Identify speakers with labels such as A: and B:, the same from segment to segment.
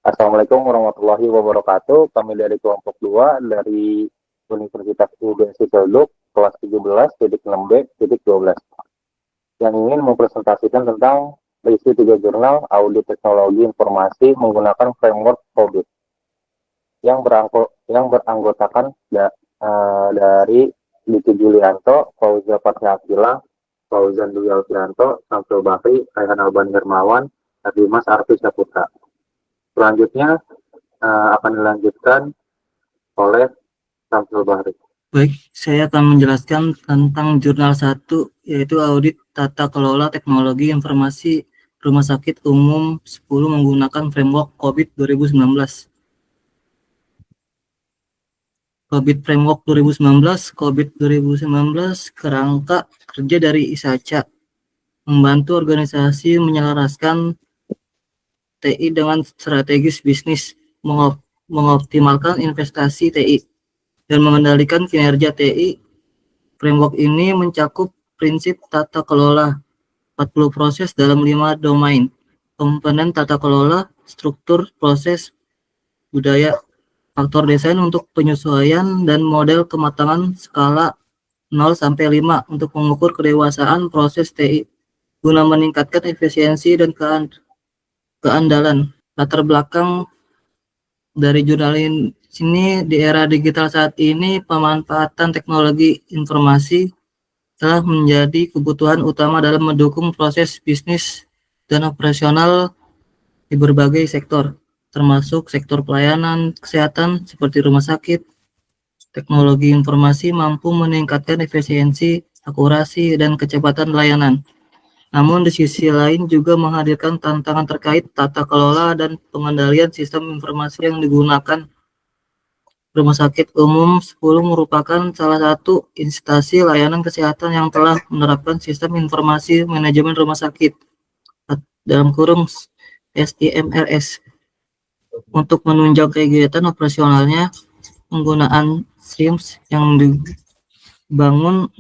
A: Assalamualaikum warahmatullahi wabarakatuh. Kami dari kelompok 2 dari Universitas UGM Ciledug, kelas 17.6B.12, yang ingin mempresentasikan tentang isi 3 jurnal audit teknologi informasi menggunakan framework COVID yang beranggotakan dari Diki Julianto, Fauza Fathiakila, Fauzan Dwi Alfianto, Samsul Bahri, Rayhan Alban Hermawan, dan Dimas Arfi Saputra. Selanjutnya akan dilanjutkan oleh Samsul Bahri.
B: Baik, saya akan menjelaskan tentang jurnal 1, yaitu audit tata kelola teknologi informasi Rumah Sakit Umum 10 menggunakan framework COVID 2019. COVID Framework 2019, COVID 2019, kerangka kerja dari ISACA, membantu organisasi menyelaraskan TI dengan strategis bisnis, mengoptimalkan investasi TI, dan mengendalikan kinerja TI. Framework ini mencakup prinsip tata kelola 40 proses dalam 5 domain, komponen tata kelola, struktur, proses, budaya, faktor desain untuk penyesuaian, dan model kematangan skala 0-5 untuk mengukur kedewasaan proses TI guna meningkatkan efisiensi dan keandalan. Latar belakang dari jurnal ini, di era digital saat ini, pemanfaatan teknologi informasi telah menjadi kebutuhan utama dalam mendukung proses bisnis dan operasional di berbagai sektor, termasuk sektor pelayanan kesehatan seperti rumah sakit. Teknologi informasi mampu meningkatkan efisiensi, akurasi, dan kecepatan layanan. Namun di sisi lain juga menghadirkan tantangan terkait tata kelola dan pengendalian sistem informasi yang digunakan. Rumah Sakit Umum 10 merupakan salah satu instansi layanan kesehatan yang telah menerapkan sistem informasi manajemen rumah sakit dalam kurung SIMRS untuk menunjang kegiatan operasionalnya. Penggunaan SIMS yang dibangun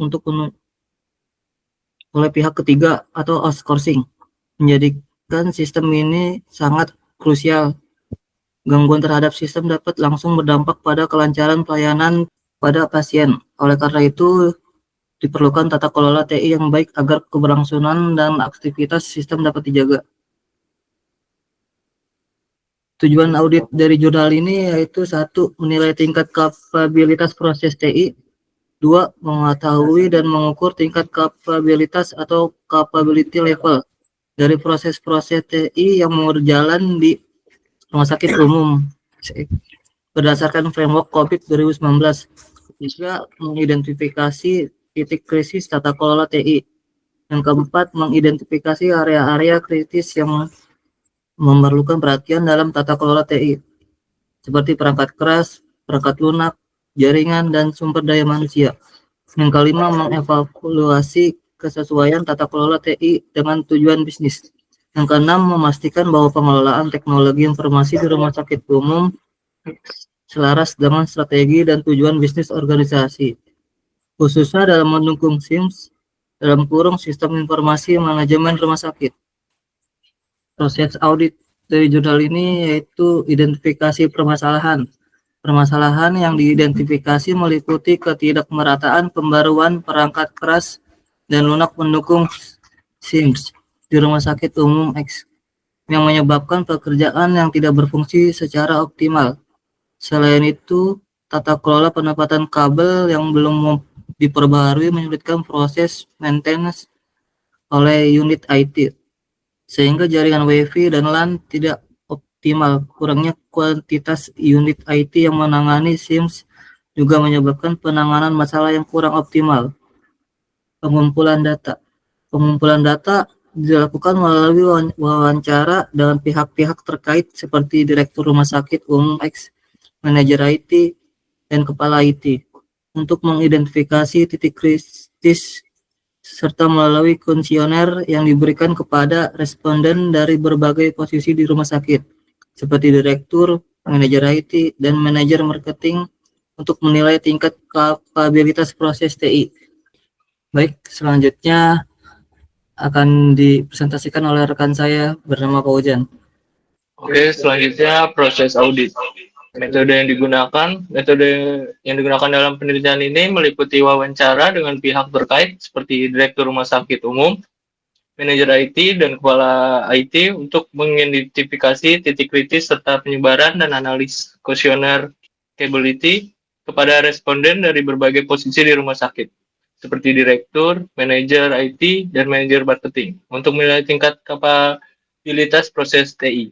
B: oleh pihak ketiga atau outsourcing menjadikan sistem ini sangat krusial. Gangguan terhadap sistem dapat langsung berdampak pada kelancaran pelayanan pada pasien. Oleh karena itu, diperlukan tata kelola TI yang baik agar keberlangsungan dan aktivitas sistem dapat dijaga. Tujuan audit dari jurnal ini yaitu 1. Menilai tingkat kapabilitas proses TI. 2. Mengetahui dan mengukur tingkat kapabilitas atau capability level dari proses-proses TI yang berjalan di rumah sakit umum berdasarkan framework COVID 2019. Bisa mengidentifikasi titik krisis tata kelola TI. Yang keempat, mengidentifikasi area-area kritis yang memerlukan perhatian dalam tata kelola TI, seperti perangkat keras, perangkat lunak, jaringan, dan sumber daya manusia. Yang kelima, mengevaluasi kesesuaian tata kelola TI dengan tujuan bisnis. Yang keenam, memastikan bahwa pengelolaan teknologi informasi di rumah sakit umum selaras dengan strategi dan tujuan bisnis organisasi, khususnya dalam mendukung SIMS dalam kurung sistem informasi manajemen rumah sakit. Proses audit dari jurnal ini yaitu identifikasi permasalahan. Permasalahan yang diidentifikasi meliputi ketidakmerataan pembaruan perangkat keras dan lunak pendukung SIMS di Rumah Sakit Umum X yang menyebabkan pekerjaan yang tidak berfungsi secara optimal. Selain itu, tata kelola penempatan kabel yang belum diperbaharui menyulitkan proses maintenance oleh unit IT, sehingga jaringan WiFi dan LAN tidak optimal. Kurangnya kuantitas unit IT yang menangani SIMS juga menyebabkan penanganan masalah yang kurang optimal. Pengumpulan data. Pengumpulan data dilakukan melalui wawancara dengan pihak-pihak terkait seperti Direktur Rumah Sakit Umum X, Manajer IT, dan Kepala IT untuk mengidentifikasi titik kritis serta melalui kuesioner yang diberikan kepada responden dari berbagai posisi di rumah sakit, seperti direktur, manajer IT, dan manajer marketing untuk menilai tingkat kapabilitas proses TI. Baik, selanjutnya akan dipresentasikan oleh rekan saya bernama Pak Ujan.
C: Oke, selanjutnya proses audit. Metode yang digunakan dalam penelitian ini meliputi wawancara dengan pihak terkait seperti Direktur Rumah Sakit Umum, manajer IT, dan kepala IT untuk mengidentifikasi titik kritis serta penyebaran dan analis kuesioner capability kepada responden dari berbagai posisi di rumah sakit, seperti direktur, manajer IT, dan manajer marketing, untuk menilai tingkat kapabilitas proses TI.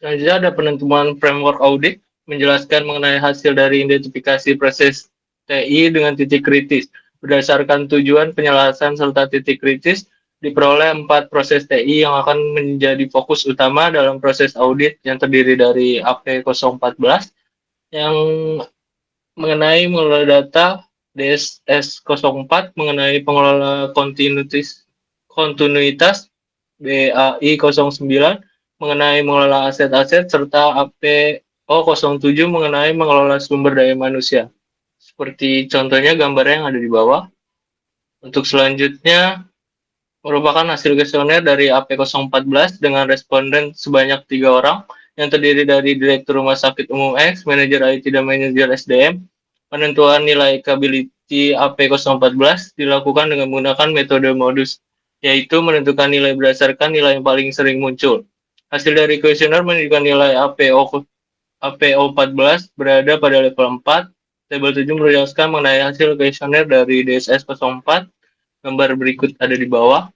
C: Selanjutnya ada penentuan framework audit, menjelaskan mengenai hasil dari identifikasi proses TI dengan titik kritis. Berdasarkan tujuan, penyelesaian serta titik kritis, diperoleh 4 proses TI yang akan menjadi fokus utama dalam proses audit yang terdiri dari AP014 yang mengenai mengelola data, DSS04 mengenai pengelola kontinuitas, BAI09 mengenai mengelola aset-aset, serta APO07 mengenai mengelola sumber daya manusia. Seperti contohnya gambar yang ada di bawah. Untuk selanjutnya, merupakan hasil kuesioner dari AP014 dengan responden sebanyak 3 orang yang terdiri dari Direktur Rumah Sakit Umum X, Manajer IT, dan Manajer SDM. Penentuan nilai capability AP014 dilakukan dengan menggunakan metode modus, yaitu menentukan nilai berdasarkan nilai yang paling sering muncul. Hasil dari kuesioner menunjukkan nilai APO14 berada pada level 4. Tabel 7 menjelaskan mengenai hasil kuesioner dari DSS04. Gambar berikut ada di bawah.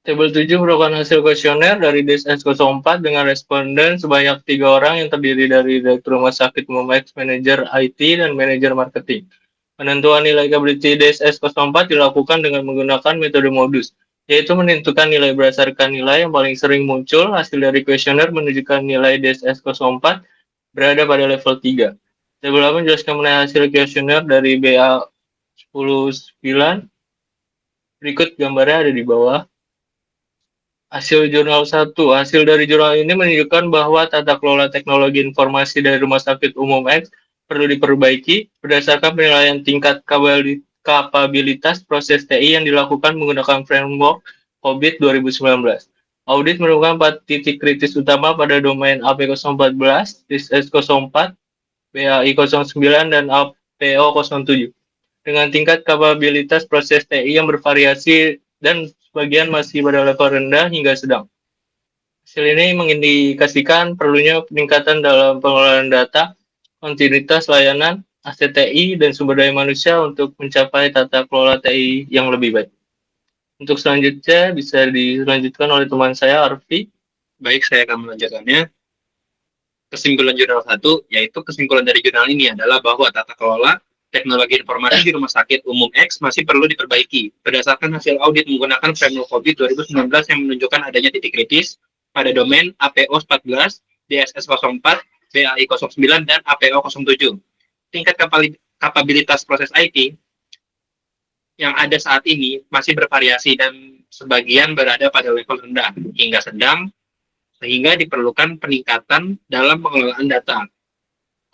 C: Tabel 7 merupakan hasil kuesioner dari DSS04 dengan responden sebanyak 3 orang yang terdiri dari Direktur Rumah Sakit Umum X, Manajer IT, dan Manajer Marketing. Penentuan nilai capability DSS04 dilakukan dengan menggunakan metode modus, yaitu menentukan nilai berdasarkan nilai yang paling sering muncul. Hasil dari kuesioner menunjukkan nilai DSS04 berada pada level 3. Tabel 8 menjelaskan mengenai hasil kuesioner dari BA109. Berikut gambarnya ada di bawah. Hasil jurnal 1. Hasil dari jurnal ini menunjukkan bahwa tata kelola teknologi informasi dari Rumah Sakit Umum X perlu diperbaiki berdasarkan penilaian tingkat kapabilitas proses TI yang dilakukan menggunakan framework COVID 2019. Audit menemukan 4 titik kritis utama pada domain AP014, DSS04, BAI09, dan APO07. Dengan tingkat kapabilitas proses TI yang bervariasi dan sebagian masih pada level rendah hingga sedang. Hasil ini mengindikasikan perlunya peningkatan dalam pengelolaan data, kontinuitas layanan, aset TI, dan sumber daya manusia untuk mencapai tata kelola TI yang lebih baik. Untuk selanjutnya bisa dilanjutkan oleh teman saya, Arfi.
D: Baik, saya akan melanjutkannya. Kesimpulan jurnal 1, yaitu kesimpulan dari jurnal ini adalah bahwa tata kelola teknologi informasi di Rumah Sakit Umum X masih perlu diperbaiki. Berdasarkan hasil audit menggunakan framework COVID 2019 yang menunjukkan adanya titik kritis pada domain APO14, DSS04, BAI09, dan APO07. Tingkat kapabilitas proses IT yang ada saat ini masih bervariasi dan sebagian berada pada level rendah hingga sedang, sehingga diperlukan peningkatan dalam pengelolaan data,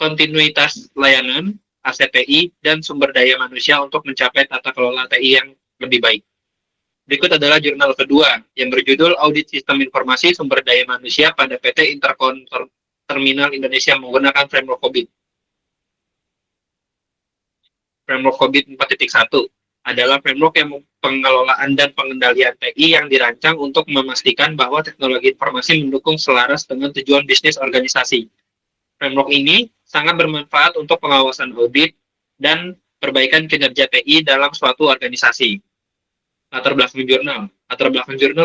D: kontinuitas layanan, aset TI, dan sumber daya manusia untuk mencapai tata kelola TI yang lebih baik. Berikut adalah jurnal kedua yang berjudul Audit Sistem Informasi Sumber Daya Manusia pada PT Interkon Terminal Indonesia menggunakan Framework COVID. Framework COVID 4.1 adalah framework yang pengelolaan dan pengendalian TI yang dirancang untuk memastikan bahwa teknologi informasi mendukung selaras dengan tujuan bisnis organisasi. Framework ini sangat bermanfaat untuk pengawasan audit dan perbaikan kinerja TI dalam suatu organisasi. Latar belakang jurnal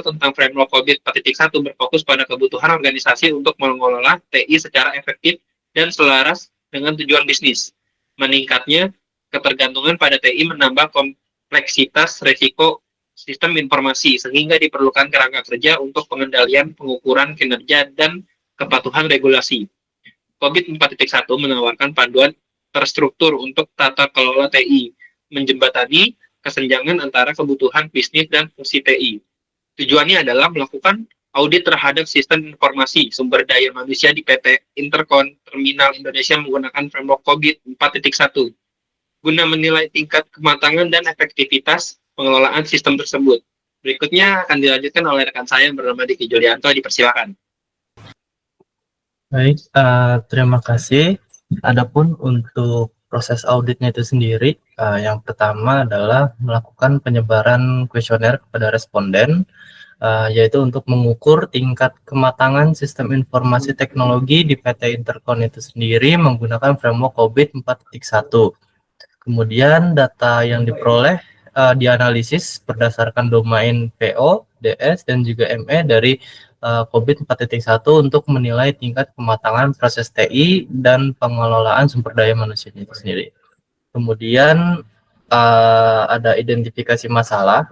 D: tentang framework COVID 4.1 berfokus pada kebutuhan organisasi untuk mengelola TI secara efektif dan selaras dengan tujuan bisnis. Meningkatnya ketergantungan pada TI menambah kompleksitas risiko sistem informasi, sehingga diperlukan kerangka kerja untuk pengendalian, pengukuran kinerja, dan kepatuhan regulasi. COVID 4.1 menawarkan panduan terstruktur untuk tata kelola TI, menjembatani kesenjangan antara kebutuhan bisnis dan fungsi TI. Tujuannya adalah melakukan audit terhadap sistem informasi sumber daya manusia di PT Interkon Terminal Indonesia menggunakan framework COVID 4.1 guna menilai tingkat kematangan dan efektivitas pengelolaan sistem tersebut. Berikutnya akan dilanjutkan oleh rekan saya yang bernama Diki Julianto. Dipersilakan.
E: Baik, terima kasih. Adapun untuk proses auditnya itu sendiri, yang pertama adalah melakukan penyebaran kuesioner kepada responden, yaitu untuk mengukur tingkat kematangan sistem informasi teknologi di PT Intercon itu sendiri menggunakan framework COVID 4.1. Kemudian data yang diperoleh dianalisis berdasarkan domain PO, DS, dan juga ME dari COVID 4.1 untuk menilai tingkat kematangan proses TI dan pengelolaan sumber daya manusia itu sendiri. Kemudian ada identifikasi masalah,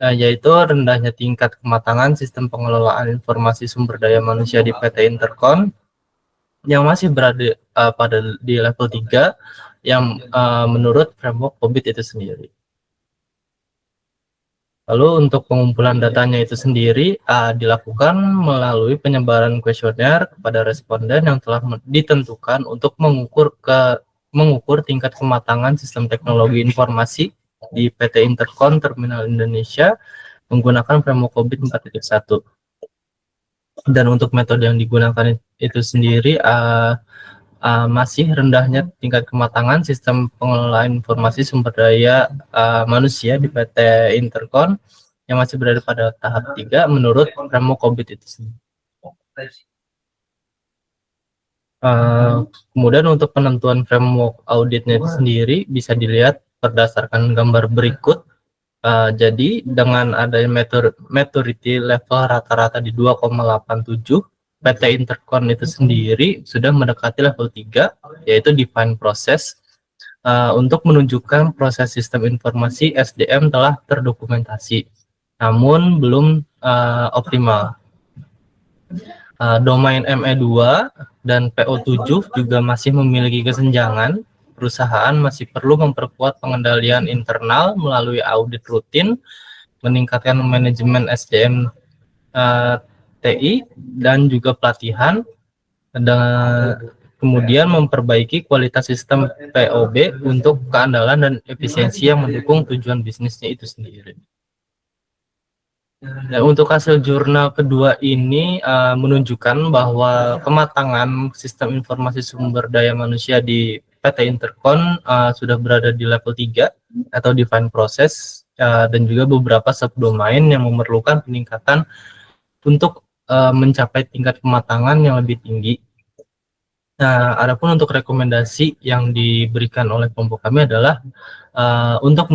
E: yaitu rendahnya tingkat kematangan sistem pengelolaan informasi sumber daya manusia di PT Intercon yang masih berada di level 3 yang menurut framework COVID itu sendiri. Lalu untuk pengumpulan datanya itu sendiri dilakukan melalui penyebaran kuesioner kepada responden yang telah ditentukan untuk mengukur tingkat kematangan sistem teknologi informasi di PT Intercon Terminal Indonesia menggunakan framework COVID 4.1. Dan untuk metode yang digunakan itu sendiri masih rendahnya tingkat kematangan sistem pengelolaan informasi sumber daya manusia di PT Intercon yang masih berada pada tahap 3 menurut framework COVID itu sendiri. Kemudian untuk penentuan framework auditnya itu sendiri bisa dilihat berdasarkan gambar berikut. Jadi dengan adanya maturity level rata-rata di 2,87, PT Intercon itu sendiri sudah mendekati level 3, yaitu define process, untuk menunjukkan proses sistem informasi SDM telah terdokumentasi, namun belum optimal. Domain ME2 dan PO7 juga masih memiliki kesenjangan. Perusahaan masih perlu memperkuat pengendalian internal melalui audit rutin, meningkatkan manajemen SDM TI dan juga pelatihan, dan kemudian memperbaiki kualitas sistem POB untuk keandalan dan efisiensi yang mendukung tujuan bisnisnya itu sendiri. Dan untuk hasil jurnal kedua ini menunjukkan bahwa kematangan sistem informasi sumber daya manusia di PT Intercon sudah berada di level 3 atau define process, dan juga beberapa subdomain yang memerlukan peningkatan untuk mencapai tingkat kematangan yang lebih tinggi. Nah, adapun untuk rekomendasi yang diberikan oleh kelompok kami adalah untuk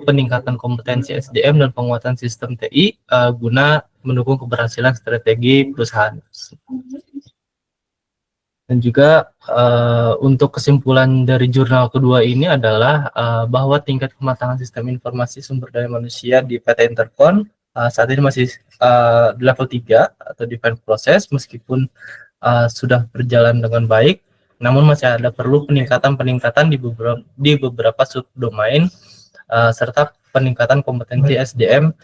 E: peningkatan kompetensi SDM dan penguatan sistem TI guna mendukung keberhasilan strategi perusahaan. Dan juga untuk kesimpulan dari jurnal kedua ini adalah bahwa tingkat kematangan sistem informasi sumber daya manusia di PT Intercon saat ini masih di level 3 atau define process, meskipun sudah berjalan dengan baik, namun masih ada perlu peningkatan di beberapa subdomain serta peningkatan kompetensi SDM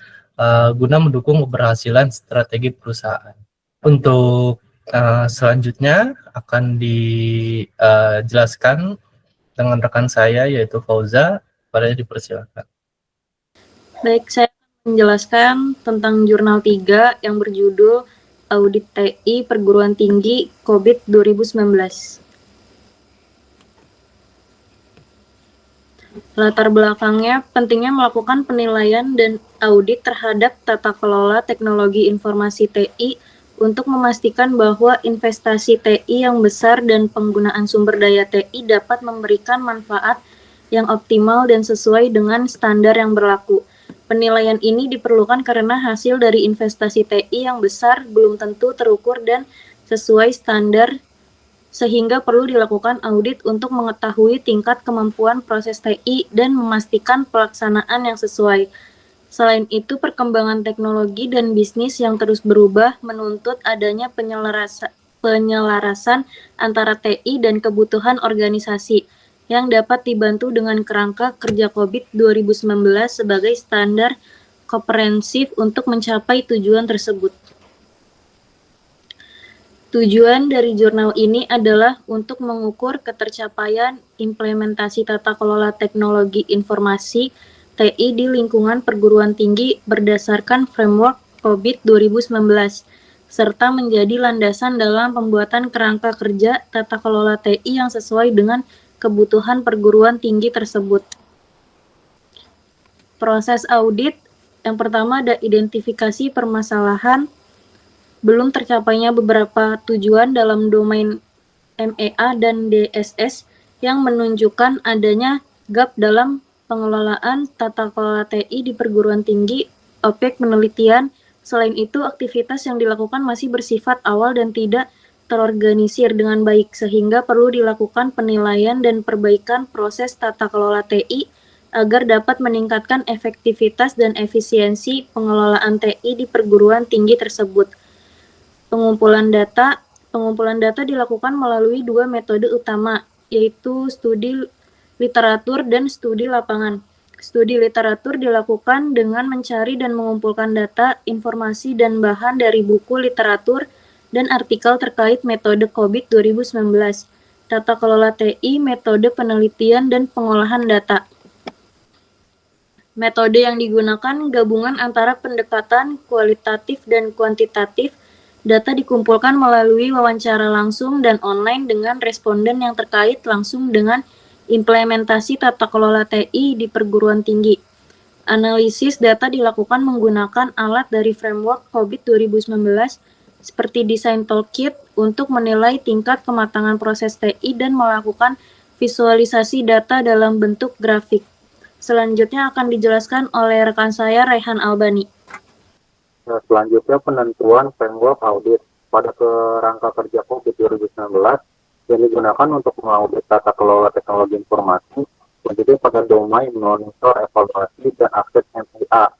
E: guna mendukung keberhasilan strategi perusahaan. Untuk selanjutnya akan dijelaskan dengan rekan saya yaitu Fauza. Padanya dipersilakan.
F: Baik, saya menjelaskan tentang jurnal 3 yang berjudul Audit TI Perguruan Tinggi COVID 2019. Latar belakangnya, pentingnya melakukan penilaian dan audit terhadap tata kelola teknologi informasi TI untuk memastikan bahwa investasi TI yang besar dan penggunaan sumber daya TI dapat memberikan manfaat yang optimal dan sesuai dengan standar yang berlaku. Penilaian ini diperlukan karena hasil dari investasi TI yang besar belum tentu terukur dan sesuai standar, sehingga perlu dilakukan audit untuk mengetahui tingkat kemampuan proses TI dan memastikan pelaksanaan yang sesuai. Selain itu, perkembangan teknologi dan bisnis yang terus berubah menuntut adanya penyelarasan antara TI dan kebutuhan organisasi, yang dapat dibantu dengan kerangka kerja COVID 2019 sebagai standar komprehensif untuk mencapai tujuan tersebut. Tujuan dari jurnal ini adalah untuk mengukur ketercapaian implementasi tata kelola teknologi informasi TI di lingkungan perguruan tinggi berdasarkan framework COVID 2019. serta menjadi landasan dalam pembuatan kerangka kerja tata kelola TI yang sesuai dengan kebutuhan perguruan tinggi tersebut. Proses audit, yang pertama ada identifikasi permasalahan, belum tercapainya beberapa tujuan dalam domain MEA dan DSS yang menunjukkan adanya gap dalam pengelolaan tata kelola TI di perguruan tinggi, objek penelitian. Selain itu, aktivitas yang dilakukan masih bersifat awal dan tidak terorganisir dengan baik, sehingga perlu dilakukan penilaian dan perbaikan proses tata kelola TI agar dapat meningkatkan efektivitas dan efisiensi pengelolaan TI di perguruan tinggi tersebut. Pengumpulan data dilakukan melalui dua metode utama, yaitu studi literatur dan studi lapangan. Studi literatur dilakukan dengan mencari dan mengumpulkan data, informasi, dan bahan dari buku literatur dan artikel terkait metode COVID 2019, tata kelola TI, metode penelitian, dan pengolahan data. Metode yang digunakan gabungan antara pendekatan kualitatif dan kuantitatif. Data dikumpulkan melalui wawancara langsung dan online dengan responden yang terkait langsung dengan implementasi tata kelola TI di perguruan tinggi. Analisis data dilakukan menggunakan alat dari framework COVID 2019 seperti Design Toolkit untuk menilai tingkat kematangan proses TI dan melakukan visualisasi data dalam bentuk grafik. Selanjutnya akan dijelaskan oleh rekan saya, Raihan Albani.
A: Nah, selanjutnya penentuan framework audit pada kerangka kerja COVID 2019 yang digunakan untuk mengaudit tata kelola teknologi informasi, menjadi pada domain monitor, evaluasi, dan akses MEA,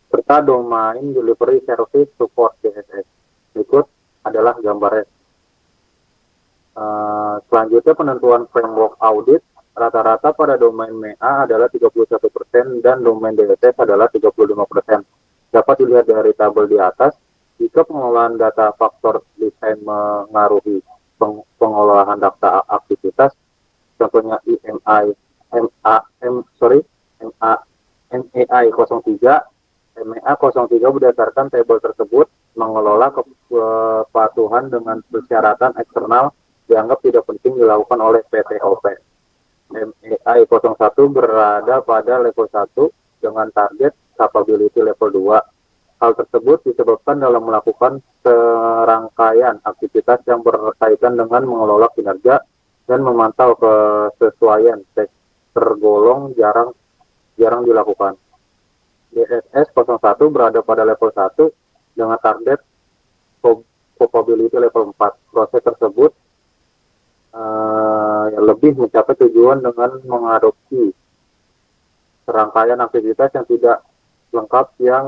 A: serta domain delivery service support DSS. Berikut adalah gambarnya. Selanjutnya penentuan framework audit rata-rata pada domain MEA adalah 31% dan domain DSS adalah 35%. Dapat dilihat dari tabel di atas, jika pengelolaan data faktor desain mengaruhi pengolahan data aktivitas, contohnya MEI 03, MEA 03 berdasarkan tabel tersebut mengelola kepatuhan dengan persyaratan eksternal dianggap tidak penting dilakukan oleh PTOP. MEI 01 berada pada level 1 dengan target capability level 2. Hal tersebut disebabkan dalam melakukan serangkaian aktivitas yang berkaitan dengan mengelola kinerja dan memantau kesesuaian tergolong jarang dilakukan. DSS 01 berada pada level 1 dengan target capability level 4. Proses tersebut lebih mencapai tujuan dengan mengadopsi serangkaian aktivitas yang tidak lengkap yang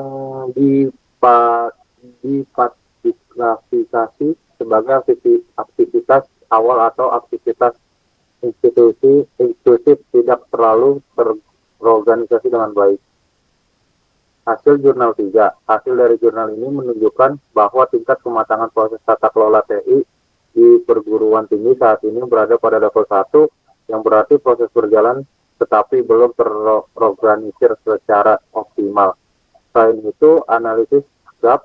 A: diklasifikasi sebagai aktivitas awal atau aktivitas institusi inklusif tidak terlalu terorganisasi dengan baik. Hasil jurnal 3. Hasil dari jurnal ini menunjukkan bahwa tingkat kematangan proses tata kelola TI di perguruan tinggi saat ini berada pada level 1, yang berarti proses berjalan tetapi belum terorganisir secara optimal. Selain itu, analisis gap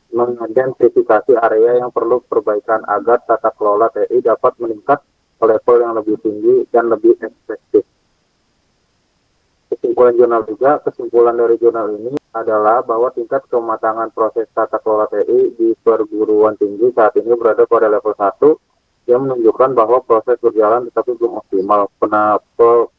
A: mengidentifikasi area yang perlu perbaikan agar tata kelola TI dapat meningkat ke level yang lebih tinggi dan lebih efektif. Kesimpulan dari jurnal ini adalah bahwa tingkat kematangan proses tata kelola TI di perguruan tinggi saat ini berada pada level 1, yang menunjukkan bahwa proses berjalan tetapi belum optimal.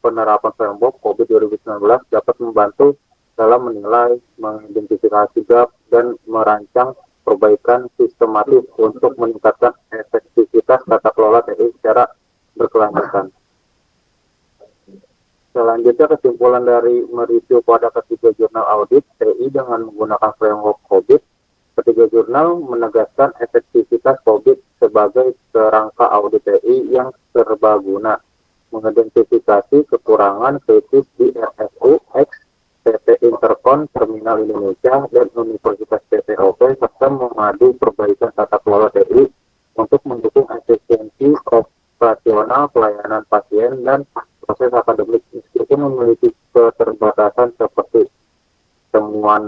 A: Penerapan framework COVID 2019 dapat membantu dalam menilai, mengidentifikasi gap, dan merancang perbaikan sistematis untuk meningkatkan efektivitas tata kelola TI secara berkelanjutan. Selanjutnya, kesimpulan dari mereview pada ketiga jurnal audit TI dengan menggunakan framework COVID. Ketiga jurnal menegaskan efektivitas COVID sebagai kerangka audit TI yang serbaguna, mengidentifikasi kekurangan kritis di RSU, X, PT Interkon, Terminal Indonesia, dan Universitas PTOP, serta memadu perbaikan tata kelola TI untuk mendukung efisiensi operasional pelayanan pasien dan proses akademik, meskipun memiliki keterbatasan seperti temuan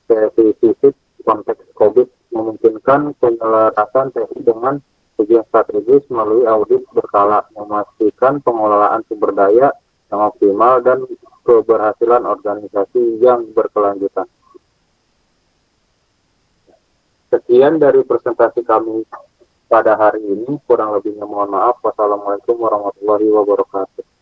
A: spesifik konteks COVID memungkinkan penyelarasan TI dengan tujuan strategis melalui audit berkala, memastikan pengelolaan sumber daya yang optimal dan keberhasilan organisasi yang berkelanjutan. Sekian dari presentasi kami pada hari ini, kurang lebihnya mohon maaf. Wassalamualaikum warahmatullahi wabarakatuh.